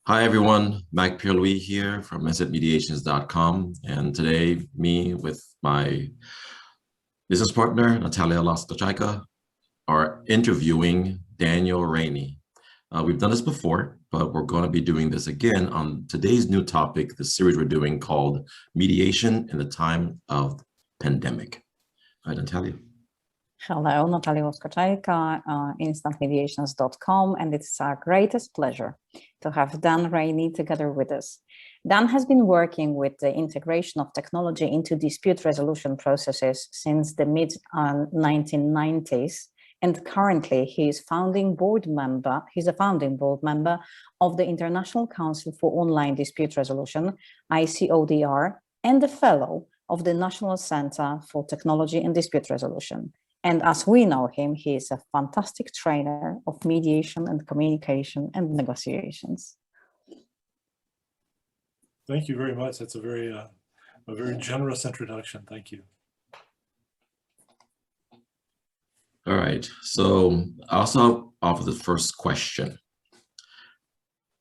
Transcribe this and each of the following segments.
Hi everyone, Mike Pierre here from InstantMediations.com, and today me with my business partner Natalia Olowska are interviewing Daniel Rainey. We've done this before, but we're going to be doing this again on today's new topic, the series we're doing called Mediation in the Time of Pandemic. Hi, Natalia. Hello, Natalia Olowska, instantmediations.com, and it's our greatest pleasure to have Dan Rainey together with us. Dan has been working with the integration of technology into dispute resolution processes since the mid-1990s, and currently he's a founding board member of the International Council for Online Dispute Resolution, ICODR, and a fellow of the National Center for Technology and Dispute Resolution. And as we know him, he is a fantastic trainer of mediation and communication and negotiations. Thank you very much. That's a very generous introduction. Thank you. All right, so I'll start off with the first question.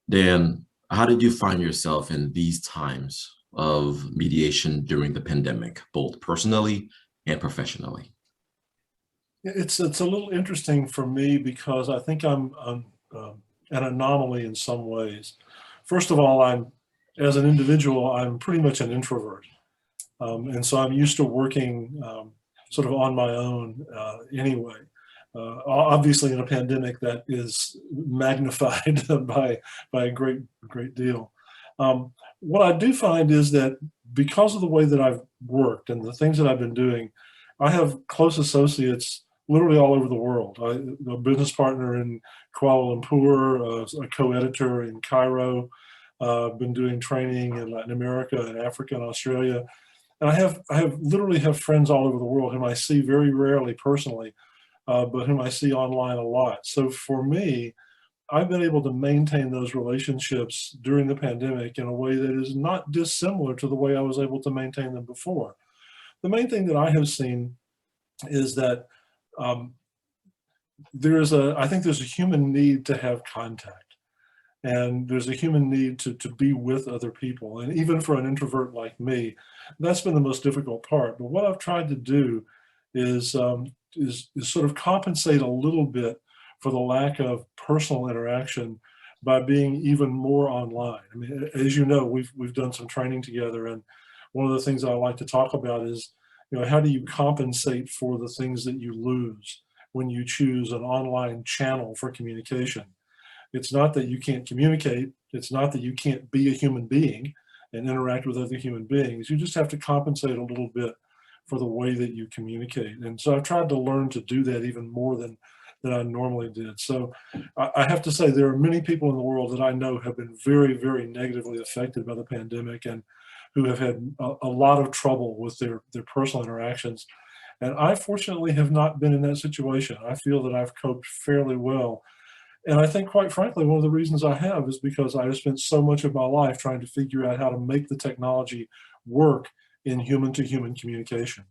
Dan, how did you find yourself in these times of mediation during the pandemic, both personally and professionally? It's a little interesting for me because I think I'm an anomaly in some ways. First of all, as an individual, I'm pretty much an introvert. And so I'm used to working sort of on my own anyway. Obviously in a pandemic that is magnified by a great deal. What I do find is that because of the way that I've worked and the things that I've been doing, I have close associates literally all over the world. I'm a business partner in Kuala Lumpur, a co-editor in Cairo, been doing training in Latin America and Africa and Australia. And I literally have friends all over the world whom I see very rarely personally, but whom I see online a lot. So for me, I've been able to maintain those relationships during the pandemic in a way that is not dissimilar to the way I was able to maintain them before. The main thing that I have seen is that I think there's a human need to have contact, and there's a human need to be with other people. And even for an introvert like me, that's been the most difficult part. But what I've tried to do is sort of compensate a little bit for the lack of personal interaction by being even more online. I mean, as you know, we've done some training together, and one of the things I like to talk about is, how do you compensate for the things that you lose when you choose an online channel for communication? It's not that you can't communicate. It's not that you can't be a human being and interact with other human beings. You just have to compensate a little bit for the way that you communicate. And so I've tried to learn to do that even more than I normally did. So I have to say there are many people in the world that I know have been very, very negatively affected by the pandemic and who have had a lot of trouble with their personal interactions. And I fortunately have not been in that situation. I feel that I've coped fairly well. And I think, quite frankly, one of the reasons I have is because I have spent so much of my life trying to figure out how to make the technology work in human-to-human communication.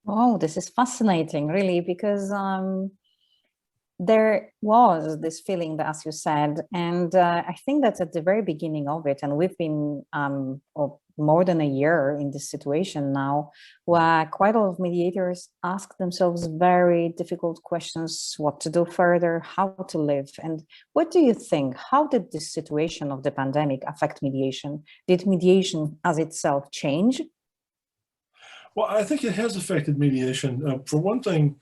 Oh, this is fascinating, really, because there was this feeling that, as you said, and I think that's at the very beginning of it, and we've been more than a year in this situation now, where quite a lot of mediators ask themselves very difficult questions: what to do further, how to live. And what do you think? How did this situation of the pandemic affect mediation? Did mediation as itself change? Well, I think it has affected mediation. For one thing,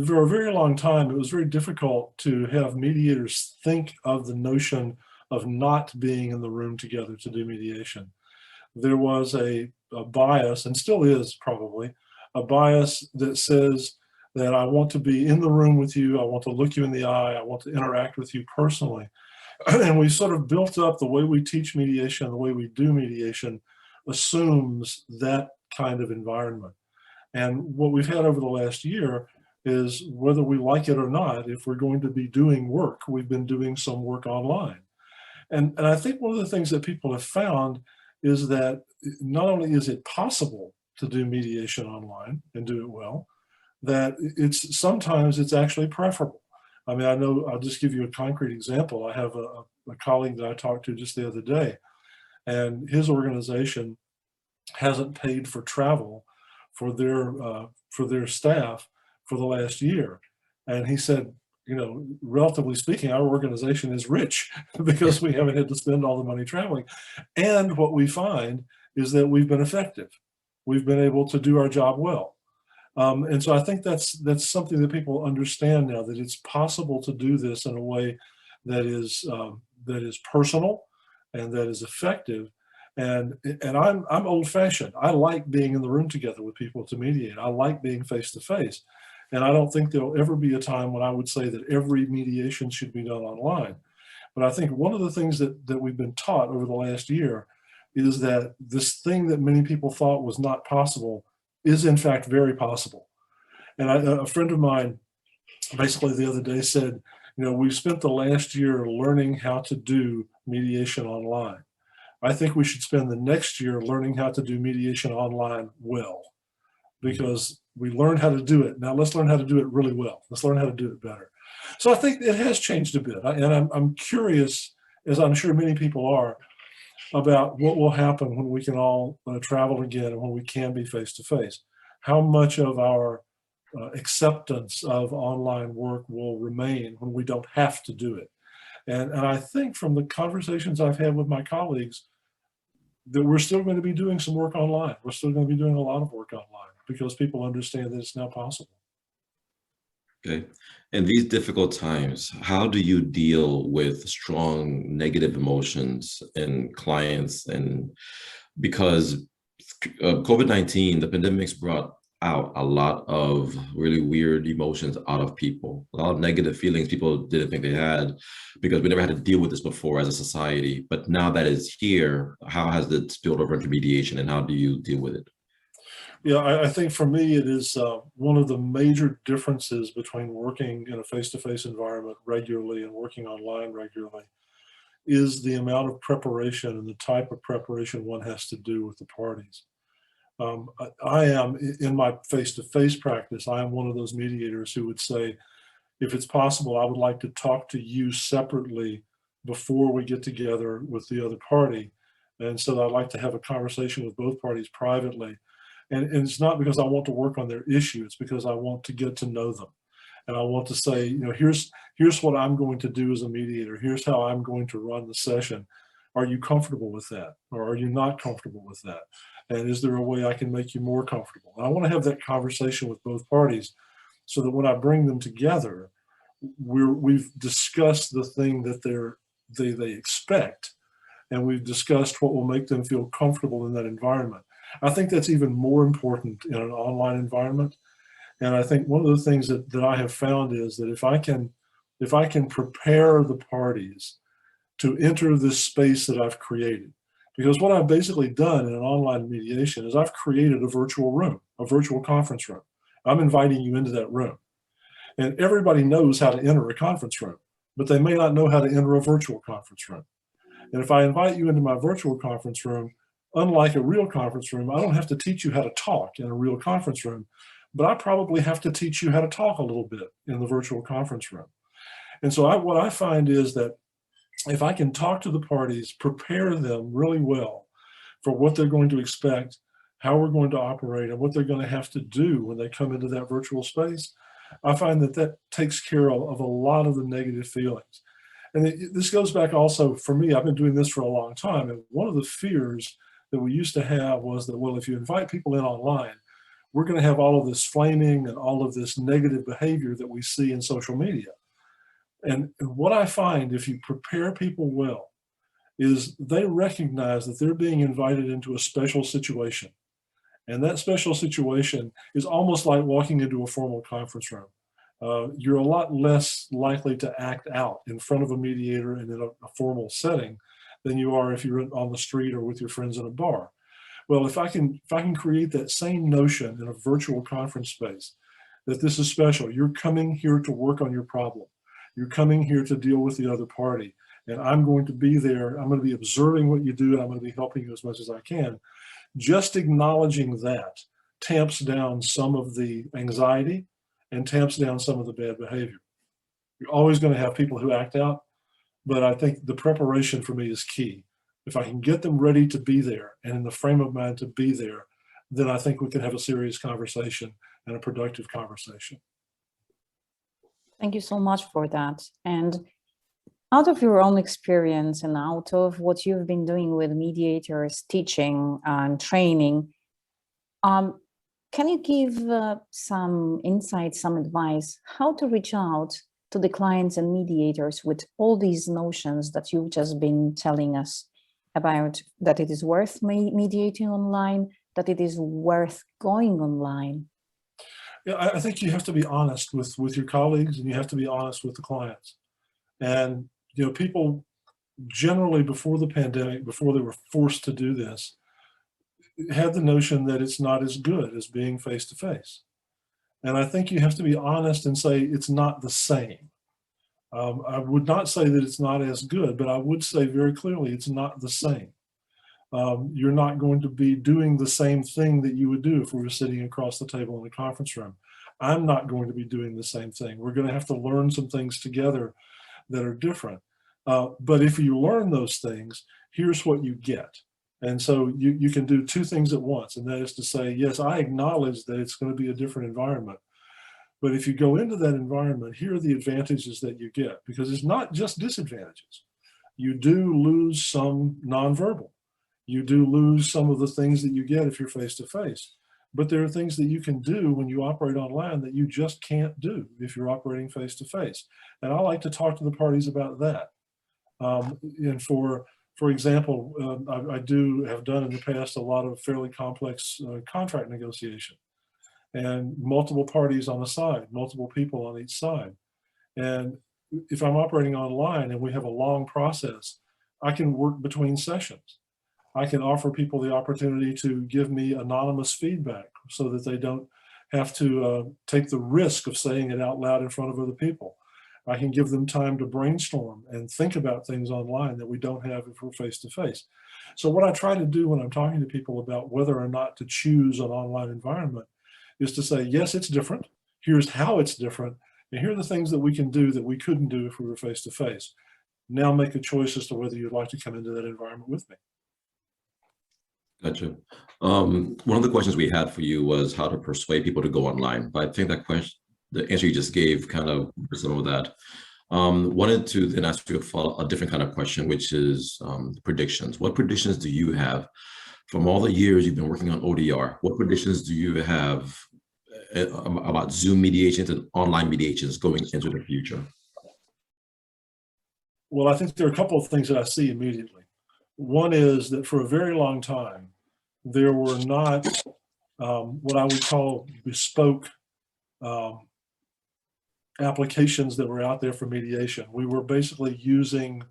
for a very long time, it was very difficult to have mediators think of the notion of not being in the room together to do mediation. There was a bias, and still is probably, a bias that says that I want to be in the room with you, I want to look you in the eye, I want to interact with you personally. And we sort of built up the way we teach mediation, the way we do mediation assumes that kind of environment. And what we've had over the last year is, whether we like it or not, if we're going to be doing work, we've been doing some work online. And I think one of the things that people have found is that not only is it possible to do mediation online and do it well, that sometimes it's actually preferable. I mean, I know, I'll just give you a concrete example. I have a colleague that I talked to just the other day, and his organization hasn't paid for travel for their staff for the last year. And he said, you know, relatively speaking, our organization is rich because we haven't had to spend all the money traveling. And what we find is that we've been effective. We've been able to do our job well. And so I think that's something that people understand now, that it's possible to do this in a way that is personal and that is effective. And I'm old-fashioned. I like being in the room together with people to mediate. I like being face-to-face. And I don't think there'll ever be a time when I would say that every mediation should be done online. But I think one of the things that we've been taught over the last year is that this thing that many people thought was not possible is in fact very possible. And a friend of mine basically the other day said, you know, we've spent the last year learning how to do mediation online. I think we should spend the next year learning how to do mediation online well, because we learned how to do it. Now let's learn how to do it really well. Let's learn how to do it better. So I think it has changed a bit. And I'm curious, as I'm sure many people are, about what will happen when we can all travel again and when we can be face-to-face. How much of our acceptance of online work will remain when we don't have to do it. And I think from the conversations I've had with my colleagues that we're still going to be doing some work online. We're still going to be doing a lot of work online because people understand that it's now possible. Okay. In these difficult times, how do you deal with strong negative emotions in clients? And because COVID-19, the pandemic's brought out a lot of really weird emotions out of people, a lot of negative feelings people didn't think they had, because we never had to deal with this before as a society. But now that it's here, how has it spilled over into mediation, and how do you deal with it? Yeah, I think for me, it is one of the major differences between working in a face-to-face environment regularly and working online regularly is the amount of preparation and the type of preparation one has to do with the parties. I am, in my face-to-face practice, I am one of those mediators who would say, if it's possible, I would like to talk to you separately before we get together with the other party. And so I'd like to have a conversation with both parties privately. And it's not because I want to work on their issue, it's because I want to get to know them. And I want to say, you know, here's what I'm going to do as a mediator. Here's how I'm going to run the session. Are you comfortable with that? Or are you not comfortable with that? And is there a way I can make you more comfortable? And I want to have that conversation with both parties so that when I bring them together, we've discussed the thing that they expect, and we've discussed what will make them feel comfortable in that environment. I think that's even more important in an online environment. And I think one of the things that I have found is that if I can prepare the parties to enter this space that I've created, because what I've basically done in an online mediation is I've created a virtual room, a virtual conference room. I'm inviting you into that room. And everybody knows how to enter a conference room, but they may not know how to enter a virtual conference room. And if I invite you into my virtual conference room, unlike a real conference room, I don't have to teach you how to talk in a real conference room, but I probably have to teach you how to talk a little bit in the virtual conference room. And so what I find is that if I can talk to the parties, prepare them really well for what they're going to expect, how we're going to operate, and what they're going to have to do when they come into that virtual space, I find that takes care of a lot of the negative feelings. And this goes back also, for me, I've been doing this for a long time, and one of the fears that we used to have was that, well, if you invite people in online, we're going to have all of this flaming and all of this negative behavior that we see in social media. And what I find, if you prepare people well, is they recognize that they're being invited into a special situation. And that special situation is almost like walking into a formal conference room. You're a lot less likely to act out in front of a mediator and in a formal setting than you are if you're on the street or with your friends in a bar. Well, if I can create that same notion in a virtual conference space, that this is special, you're coming here to work on your problem. You're coming here to deal with the other party, and I'm going to be there. I'm going to be observing what you do, and I'm going to be helping you as much as I can. Just acknowledging that tamps down some of the anxiety and tamps down some of the bad behavior. You're always going to have people who act out, but I think the preparation for me is key. If I can get them ready to be there and in the frame of mind to be there, then I think we can have a serious conversation and a productive conversation. Thank you so much for that. And out of your own experience and out of what you've been doing with mediators, teaching and training, can you give some insight, some advice, how to reach out to the clients and mediators with all these notions that you've just been telling us about, that it is worth mediating online, that it is worth going online? Yeah, I think you have to be honest with your colleagues, and you have to be honest with the clients. And people generally before the pandemic, before they were forced to do this, had the notion that it's not as good as being face-to-face. And I think you have to be honest and say it's not the same. I would not say that it's not as good, but I would say very clearly it's not the same. You're not going to be doing the same thing that you would do if we were sitting across the table in a conference room. I'm not going to be doing the same thing. We're going to have to learn some things together that are different. But if you learn those things, here's what you get. And so you can do two things at once, and that is to say, yes, I acknowledge that it's going to be a different environment. But if you go into that environment, here are the advantages that you get, because it's not just disadvantages. You do lose some nonverbal. You do lose some of the things that you get if you're face-to-face. But there are things that you can do when you operate online that you just can't do if you're operating face-to-face. And I like to talk to the parties about that. And for example, I have done in the past a lot of fairly complex contract negotiation, and multiple parties on the side, multiple people on each side. And if I'm operating online and we have a long process, I can work between sessions. I can offer people the opportunity to give me anonymous feedback so that they don't have to take the risk of saying it out loud in front of other people. I can give them time to brainstorm and think about things online that we don't have if we're face-to-face. So what I try to do when I'm talking to people about whether or not to choose an online environment is to say, yes, it's different. Here's how it's different. And here are the things that we can do that we couldn't do if we were face-to-face. Now make a choice as to whether you'd like to come into that environment with me. Gotcha. One of the questions we had for you was how to persuade people to go online. But I think that question, the answer you just gave, kind of some of that. Wanted to then ask you a different kind of question, which is predictions. What predictions do you have from all the years you've been working on ODR? What predictions do you have about Zoom mediations and online mediations going into the future? Well, I think there are a couple of things that I see immediately. One is that for a very long time, there were not what I would call bespoke applications that were out there for mediation. We were basically using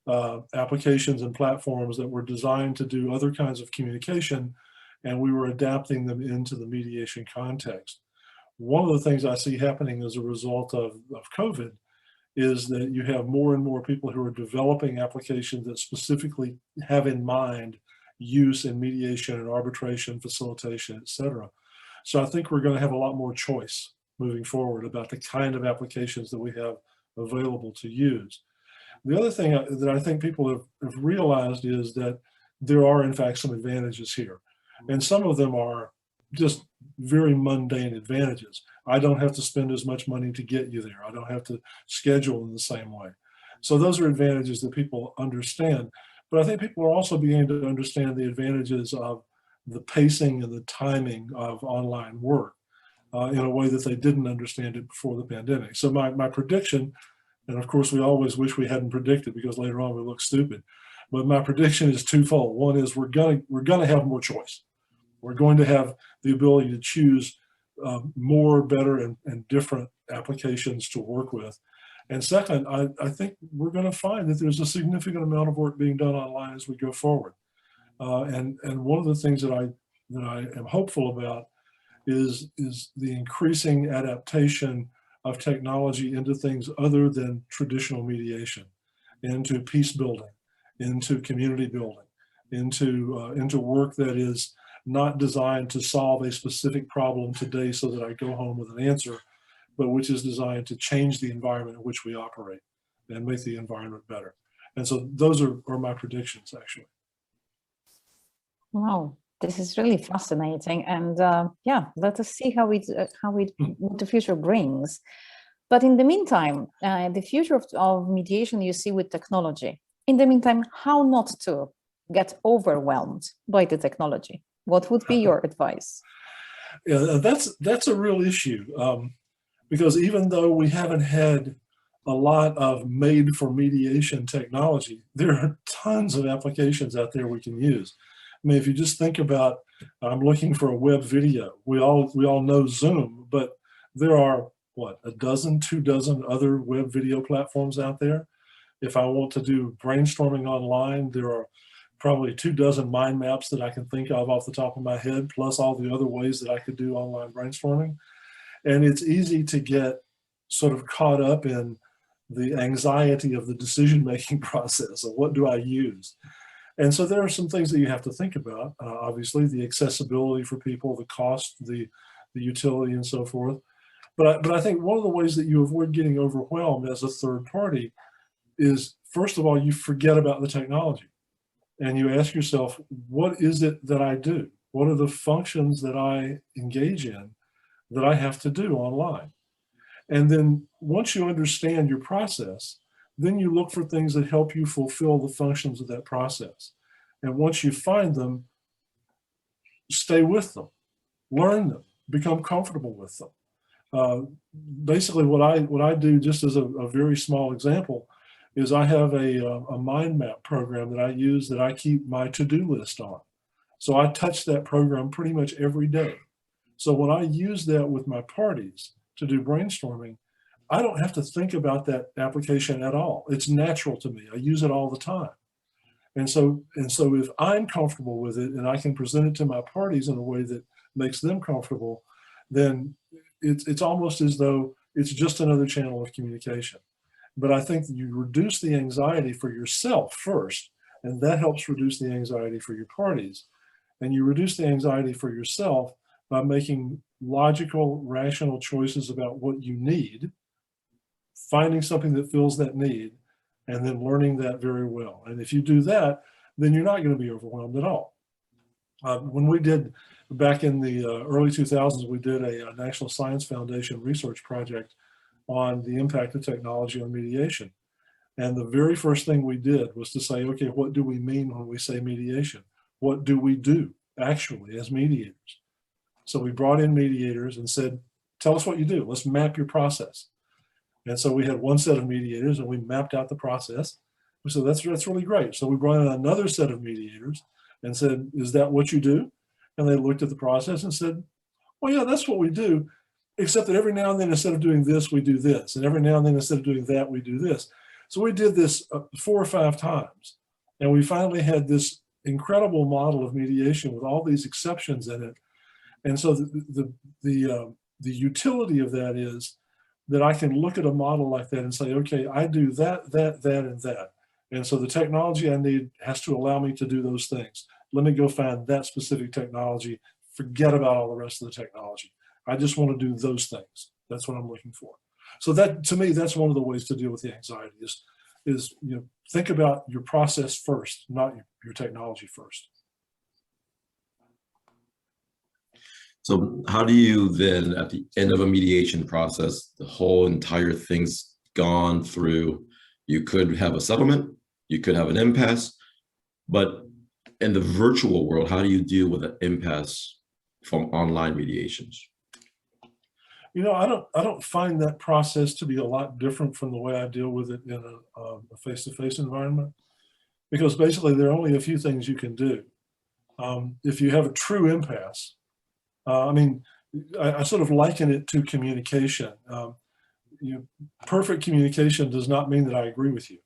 applications and platforms that were designed to do other kinds of communication, and we were adapting them into the mediation context. One of the things I see happening as a result of COVID is that you have more and more people who are developing applications that specifically have in mind use in mediation and arbitration, facilitation, et cetera. So I think we're going to have a lot more choice moving forward about the kind of applications that we have available to use. The other thing that I think people have realized is that there are, in fact, some advantages here. And some of them are just very mundane advantages. I don't have to spend as much money to get you there. I don't have to schedule in the same way. So those are advantages that people understand. But I think people are also beginning to understand the advantages of the pacing and the timing of online work in a way that they didn't understand it before the pandemic. So my prediction, and of course we always wish we hadn't predicted because later on we look stupid, but my prediction is twofold. One is we're gonna have more choice. We're going to have the ability to choose more, better, and different applications to work with. And second, I think we're going to find that there's a significant amount of work being done online as we go forward. And one of the things that I am hopeful about is the increasing adaptation of technology into things other than traditional mediation, into peace building, into community building, into work that is not designed to solve a specific problem today so that I go home with an answer, but which is designed to change the environment in which we operate and make the environment better. And so those are my predictions, actually. Wow, this is really fascinating. And yeah, let us see what the future brings. But in the meantime, the future of mediation you see with technology. In the meantime, how not to get overwhelmed by the technology? What would be your advice? Yeah, that's a real issue, because even though we haven't had a lot of made for mediation technology, there are tons of applications out there we can use. I mean, if you just think about, I'm looking for a web video. We all know Zoom, but there are, what, a dozen, 2 dozen other web video platforms out there. If I want to do brainstorming online, there are probably 2 dozen mind maps that I can think of off the top of my head, plus all the other ways that I could do online brainstorming. And it's easy to get sort of caught up in the anxiety of the decision-making process of what do I use. And so there are some things that you have to think about. Obviously, the accessibility for people, the cost, the utility, and so forth. But I think one of the ways that you avoid getting overwhelmed as a third party is, first of all, you forget about the technology. And you ask yourself, what is it that I do? What are the functions that I engage in that I have to do online? And then once you understand your process, then you look for things that help you fulfill the functions of that process. And once you find them, stay with them, learn them, become comfortable with them. Basically what I do, just as a very small example, is I have a mind map program that I use that I keep my to-do list on. So I touch that program pretty much every day. So when I use that with my parties to do brainstorming, I don't have to think about that application at all. It's natural to me. I use it all the time. And so if I'm comfortable with it and I can present it to my parties in a way that makes them comfortable, then it's almost as though it's just another channel of communication. But I think that you reduce the anxiety for yourself first, and that helps reduce the anxiety for your parties. And you reduce the anxiety for yourself by making logical, rational choices about what you need, finding something that fills that need, and then learning that very well. And if you do that, then you're not going to be overwhelmed at all. When we did, back in the early 2000s, we did a National Science Foundation research project on the impact of technology on mediation. And the very first thing we did was to say, okay, what do we mean when we say mediation? What do we do actually as mediators? So we brought in mediators and said, tell us what you do. Let's map your process. And so we had one set of mediators and we mapped out the process. We said, that's really great. So we brought in another set of mediators and said, is that what you do? And they looked at the process and said, well, yeah, that's what we do, except that every now and then, instead of doing this, we do this. And every now and then, instead of doing that, we do this. So we did this 4 or 5 times. And we finally had this incredible model of mediation with all these exceptions in it. And so the utility of that is that I can look at a model like that and say, okay, I do that, that, that, and that. And so the technology I need has to allow me to do those things. Let me go find that specific technology. Forget about all the rest of the technology. I just want to do those things. That's what I'm looking for. So that, to me, that's one of the ways to deal with the anxiety is think about your process first, not your technology first. So how do you then, at the end of a mediation process, the whole entire thing's gone through, you could have a settlement, you could have an impasse, but in the virtual world, how do you deal with an impasse from online mediations? I don't find that process to be a lot different from the way I deal with it in a face-to-face environment, because basically there are only a few things you can do. If you have a true impasse, I sort of liken it to communication. Perfect communication does not mean that I agree with you.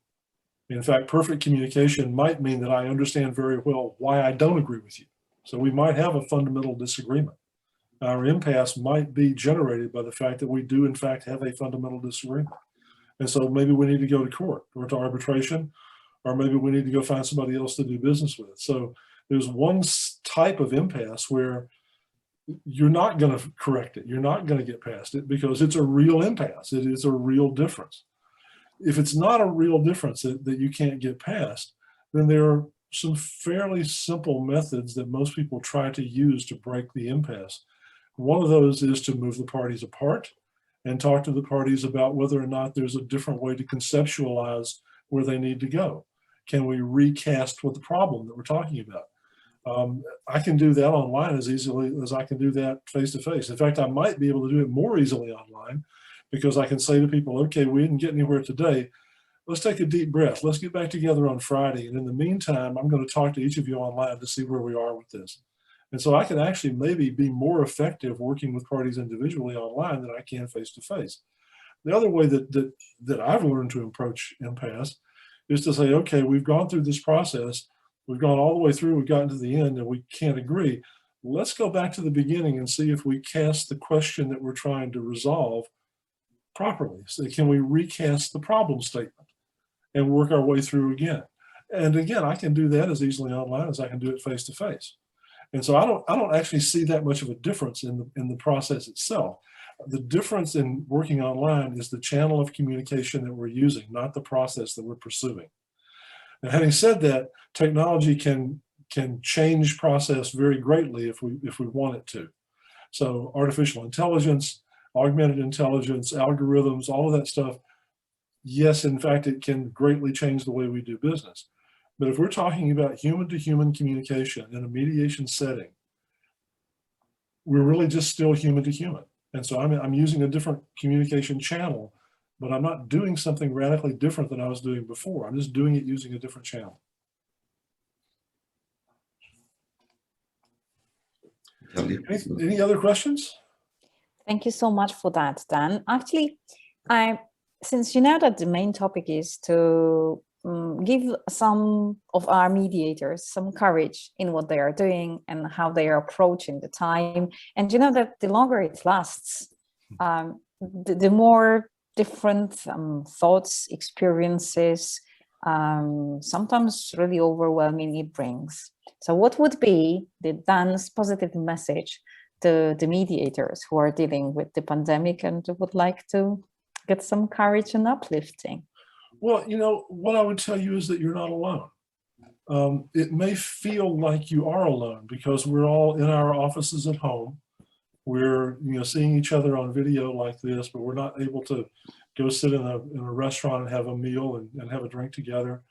In fact, perfect communication might mean that I understand very well why I don't agree with you. So we might have a fundamental disagreement. Our impasse might be generated by the fact that we do, in fact, have a fundamental disagreement. And so maybe we need to go to court or to arbitration, or maybe we need to go find somebody else to do business with. So there's one type of impasse where you're not going to correct it. You're not going to get past it because it's a real impasse. It is a real difference. If it's not a real difference that you can't get past, then there are some fairly simple methods that most people try to use to break the impasse. One of those is to move the parties apart and talk to the parties about whether or not there's a different way to conceptualize where they need to go. Can we recast what the problem that we're talking about? I can do that online as easily as I can do that face-to-face. In fact, I might be able to do it more easily online because I can say to people, okay, we didn't get anywhere today. Let's take a deep breath. Let's get back together on Friday. And in the meantime, I'm going to talk to each of you online to see where we are with this. And so I can actually maybe be more effective working with parties individually online than I can face-to-face. The other way that I've learned to approach impasse is to say, okay, we've gone through this process. We've gone all the way through, we've gotten to the end and we can't agree. Let's go back to the beginning and see if we cast the question that we're trying to resolve properly. So can we recast the problem statement and work our way through again? And again, I can do that as easily online as I can do it face-to-face. And so I don't actually see that much of a difference in the process itself. The difference in working online is the channel of communication that we're using, not the process that we're pursuing. Now, having said that, technology can change process very greatly if we want it to. So artificial intelligence, augmented intelligence, algorithms, all of that stuff, yes, in fact, it can greatly change the way we do business. But if we're talking about human-to-human communication in a mediation setting, we're really just still human-to-human. And so I'm using a different communication channel, but I'm not doing something radically different than I was doing before. I'm just doing it using a different channel. Any other questions? Thank you so much for that, Dan. Actually, since you know that the main topic is to give some of our mediators some courage in what they are doing and how they are approaching the time. And you know that the longer it lasts, the more different thoughts, experiences, sometimes really overwhelming it brings. So what would be Dan's positive message to the mediators who are dealing with the pandemic and would like to get some courage and uplifting? Well, you know, what I would tell you is that you're not alone. It may feel like you are alone because we're all in our offices at home. We're, seeing each other on video like this, but we're not able to go sit in a restaurant and have a meal and have a drink together.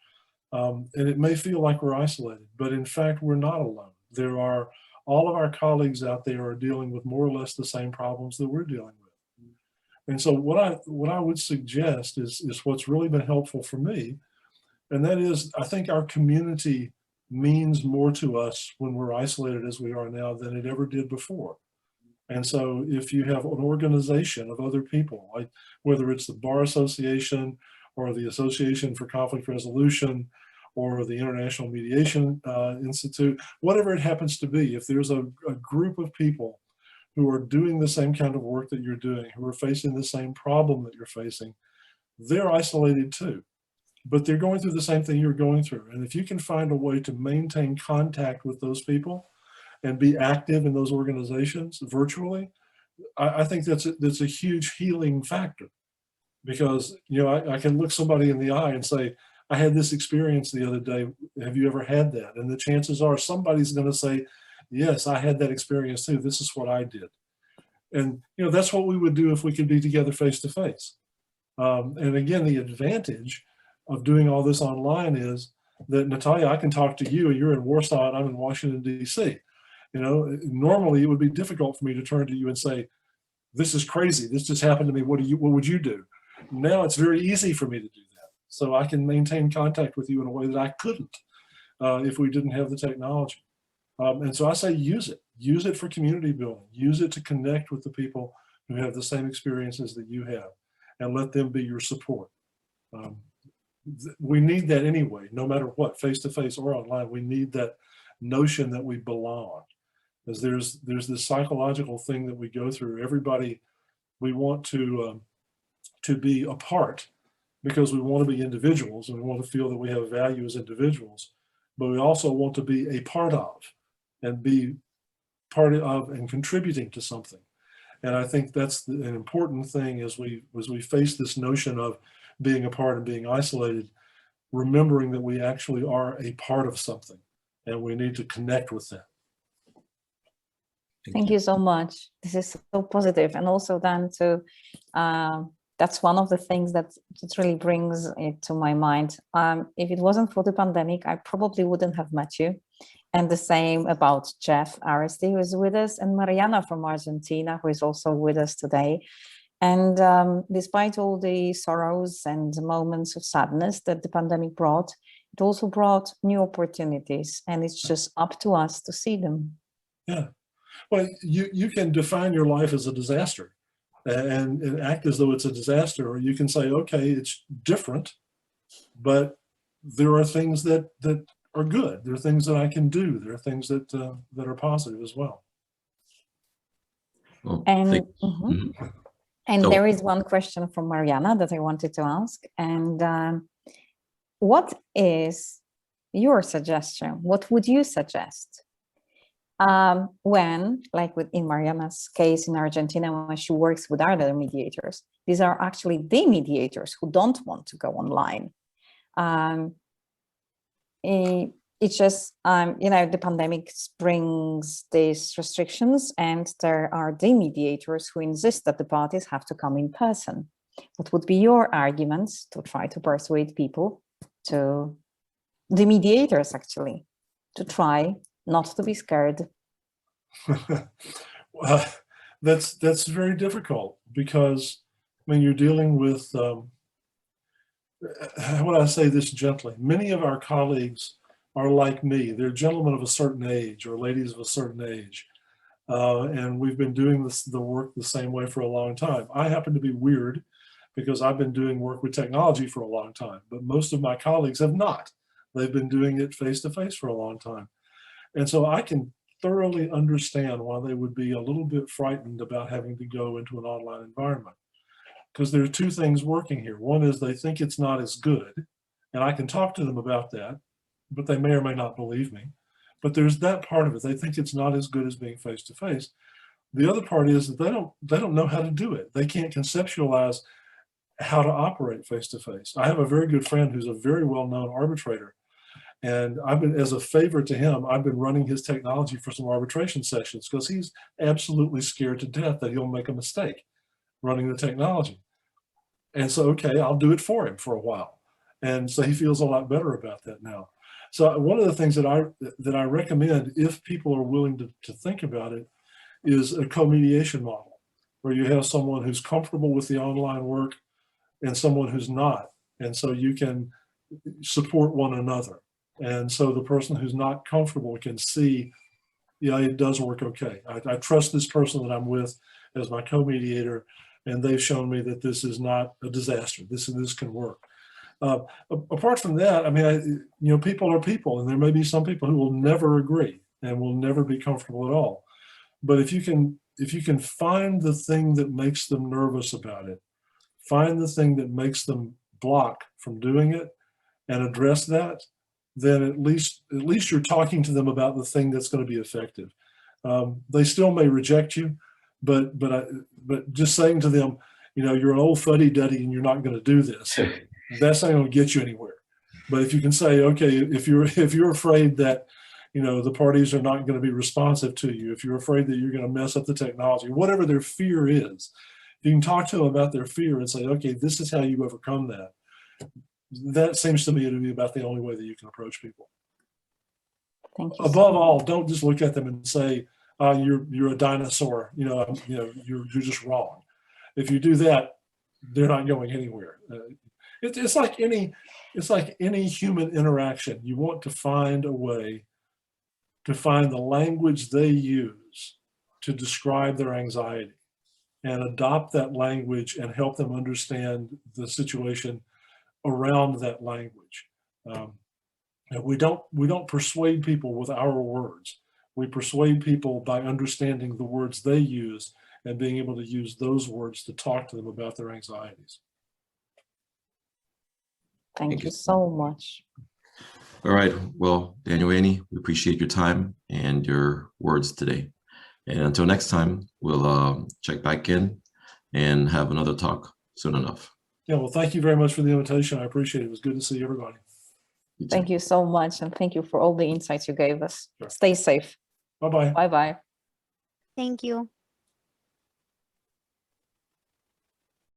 And it may feel like we're isolated, but in fact, we're not alone. There are all of our colleagues out there are dealing with more or less the same problems that we're dealing with. And so what I would suggest is what's really been helpful for me, and that is I think our community means more to us when we're isolated as we are now than it ever did before. And so if you have an organization of other people, like whether it's the Bar Association or the Association for Conflict Resolution or the International Mediation Institute, whatever it happens to be, if there's a group of people who are doing the same kind of work that you're doing, who are facing the same problem that you're facing, they're isolated too, but they're going through the same thing you're going through. And if you can find a way to maintain contact with those people and be active in those organizations virtually, I think that's a huge healing factor. Because, I can look somebody in the eye and say, I had this experience the other day. Have you ever had that? And the chances are somebody's going to say, yes, I had that experience too. This is what I did. And, that's what we would do if we could be together face to face. And again, the advantage of doing all this online is that, Natalia, I can talk to you and you're in Warsaw and I'm in Washington, D.C. Normally it would be difficult for me to turn to you and say, this is crazy. This just happened to me. What would you do? Now it's very easy for me to do that. So I can maintain contact with you in a way that I couldn't if we didn't have the technology. And so I say use it. Use it for community building. Use it to connect with the people who have the same experiences that you have and let them be your support. We need that anyway, no matter what, face-to-face or online. We need that notion that we belong. Because there's this psychological thing that we go through. Everybody, we want to be a part because we want to be individuals and we want to feel that we have value as individuals, but we also want to be a part of and be part of and contributing to something. And I think that's an important thing as we face this notion of being apart and being isolated, remembering that we actually are a part of something and we need to connect with that. Thank you so much. This is so positive. And also then to, that's one of the things that really brings it to my mind. If it wasn't for the pandemic, I probably wouldn't have met you. And the same about Jeff Aristi, who is with us, and Mariana from Argentina, who is also with us today. And despite all the sorrows and moments of sadness that the pandemic brought, it also brought new opportunities, and it's just up to us to see them. Yeah. Well, you can define your life as a disaster and act as though it's a disaster, or you can say, okay, it's different, but there are things that are good. There are things that I can do. There are things that are positive as well. Well, And, and So- there is one question from Mariana that I wanted to ask. And what is your suggestion? What would you suggest when, like in Mariana's case in Argentina, when she works with other mediators, these are actually the mediators who don't want to go online. It's just, you know, the pandemic brings these restrictions, and there are the mediators who insist that the parties have to come in person. What would be your arguments to try to persuade people, to the mediators actually, to try not to be scared? Well, that's very difficult, because when you're dealing with, how would I say this gently? Many of our colleagues are like me. They're gentlemen of a certain age or ladies of a certain age. And we've been doing the work the same way for a long time. I happen to be weird because I've been doing work with technology for a long time, but most of my colleagues have not. They've been doing it face-to-face for a long time. And so I can thoroughly understand why they would be a little bit frightened about having to go into an online environment. Because there are two things working here. One is they think it's not as good, and I can talk to them about that, but they may or may not believe me. But there's that part of it. They think it's not as good as being face-to-face. The other part is that they don't know how to do it. They can't conceptualize how to operate face-to-face. I have a very good friend who's a very well-known arbitrator, and I've been, as a favor to him, I've been running his technology for some arbitration sessions, because he's absolutely scared to death that he'll make a mistake running the technology. And so, okay, I'll do it for him for a while. And so he feels a lot better about that now. So one of the things that I recommend, if people are willing to think about it, is a co-mediation model, where you have someone who's comfortable with the online work and someone who's not. And so you can support one another. And so the person who's not comfortable can see, yeah, it does work okay. I trust this person that I'm with as my co-mediator, and they've shown me that this is not a disaster. This can work. Apart from that, I mean, you know, people are people, and there may be some people who will never agree and will never be comfortable at all. But if you can find the thing that makes them nervous about it, find the thing that makes them block from doing it, and address that, then at least you're talking to them about the thing that's going to be effective. They still may reject you, but just saying to them, you know, you're an old fuddy-duddy and you're not going to do this, that's not going to get you anywhere. But if you can say, okay, if you're afraid that, you know, the parties are not going to be responsive to you, if you're afraid that you're going to mess up the technology, whatever their fear is, you can talk to them about their fear and say, okay, this is how you overcome that. That seems to me to be about the only way that you can approach people. Thank you. Above all, don't just look at them and say, you're a dinosaur, you're just wrong. If you do that, they're not going anywhere. It's like any human interaction. You want to find a way to find the language they use to describe their anxiety, and adopt that language and help them understand the situation around that language. And we don't persuade people with our words. We persuade people by understanding the words they use and being able to use those words to talk to them about their anxieties. Thank you so much. All right. Well, Daniel, Rainey, we appreciate your time and your words today. And until next time, we'll check back in and have another talk soon enough. Yeah, well, thank you very much for the invitation. I appreciate it. It was good to see everybody. Thank you so much. And thank you for all the insights you gave us. Sure. Stay safe. Bye-bye. Bye-bye. Thank you.